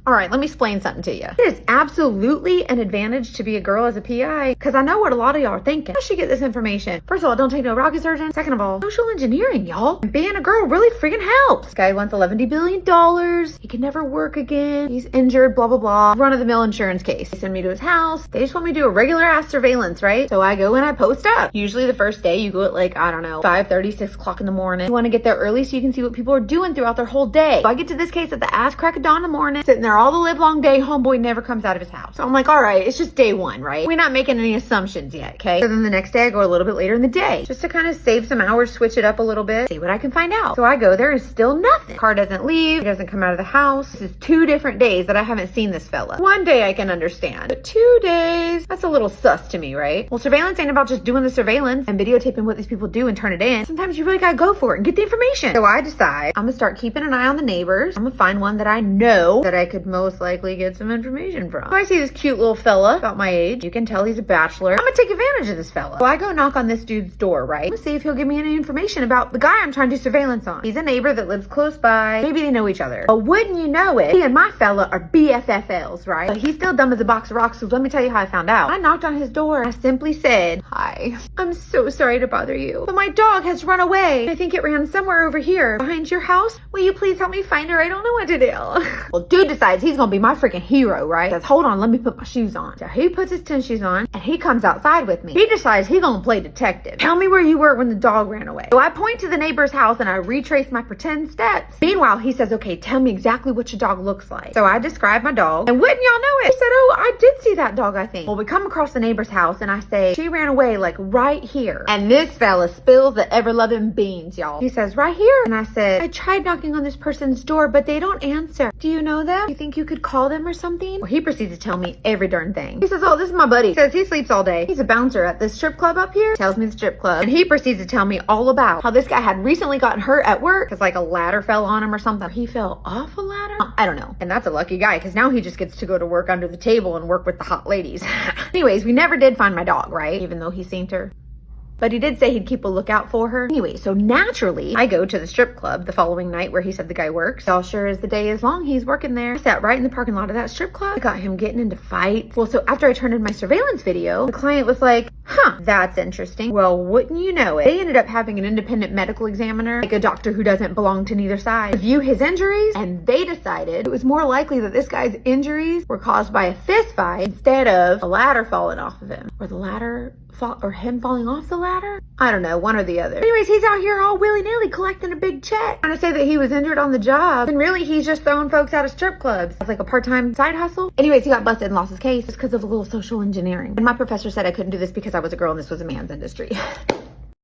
All right, let me explain something to you. It is absolutely an advantage to be a girl as a PI, because I know what a lot of y'all are thinking. How should get this information? First of all, don't take no rocket surgeon. Second of all, social engineering, y'all. And being a girl really freaking helps. This guy wants $11 billion. He can never work again. He's injured, blah, blah, blah. Run-of-the-mill insurance case. They send me to his house. They just want me to do a regular ass surveillance, right? So I go and I post up. Usually the first day you go at like, I don't know, 5:30, 6 o'clock in the morning. You want to get there early so you can see what people are doing throughout their whole day. So I get to this case at the ass crack of dawn in the morning, sitting there all the live long day. Homeboy never comes out of his house. So I'm like, all right, it's just day one, right? We're not making any assumptions yet, okay? So then the next day I go a little bit later in the day just to kind of save some hours, switch it up a little bit, see what I can find out. So I go there and still nothing. Car doesn't leave. He doesn't come out of the house. This is 2 different days that I haven't seen this fella. One day I can understand, but 2 days, that's a little sus to me, right? Well, surveillance ain't about just doing the surveillance and videotaping what these people do and turn it in. Sometimes you really gotta go for it and get the information. So I decide I'm gonna start keeping an eye on the neighbors. I'm gonna find one that I know that I could most likely get some information from. So I see this cute little fella about my age. You can tell he's a bachelor. I'm gonna take advantage of this fella. So I go knock on this dude's door, right? I'm gonna see if he'll give me any information about the guy I'm trying to do surveillance on. He's a neighbor that lives close by. Maybe they know each other. But wouldn't you know it, he and my fella are BFFLs, right? But he's still dumb as a box of rocks, so let me tell you how I found out. I knocked on his door. I simply said, hi, I'm so sorry to bother you, but my dog has run away. I think it ran somewhere over here behind your house. Will you please help me find her? I don't know what to do. Well, dude decides he's gonna be my freaking hero, right? Says, hold on, let me put my shoes on. So he puts his tennis shoes on and he comes outside with me. He decides he's gonna play detective. Tell me where you were when the dog ran away. So I point to the neighbor's house and I retrace my pretend steps. Meanwhile, he says, okay, tell me exactly what your dog looks like. So I describe my dog, and wouldn't y'all know it? He said, oh, I did see that dog, I think. Well, we come across the neighbor's house and I say, she ran away like right here. And this fella spills the ever-loving beans, y'all. He says, right here. And I said, I tried knocking on this person's door, but they don't answer. Do you know them? You think you could call them or something? Well, he proceeds to tell me every darn thing. He says, oh, this is my buddy. He says he sleeps all day. He's a bouncer at this strip club up here. Tells me the strip club. And he proceeds to tell me all about how this guy had recently gotten hurt at work because like a ladder fell on him or something. He fell off a ladder? I don't know. And that's a lucky guy because now he just gets to go to work under the table and work with the hot ladies. Anyways, we never did find my dog, right? Even though he seen her. But he did say he'd keep a lookout for her. Anyway, so naturally, I go to the strip club the following night where he said the guy works. All sure as the day is long, he's working there. I sat right in the parking lot of that strip club. I got him getting into fights. Well, so after I turned in my surveillance video, the client was like, huh, that's interesting. Well, wouldn't you know it? They ended up having an independent medical examiner, like a doctor who doesn't belong to neither side, review his injuries, and they decided it was more likely that this guy's injuries were caused by a fist fight instead of a ladder falling off of him. Or the ladder or him falling off the ladder? I don't know, one or the other. Anyways, he's out here all willy-nilly collecting a big check. Trying to say that he was injured on the job. And really, he's just throwing folks out of strip clubs. It's like a part-time side hustle. Anyways, he got busted and lost his case just because of a little social engineering. And my professor said I couldn't do this because I was a girl and this was a man's industry.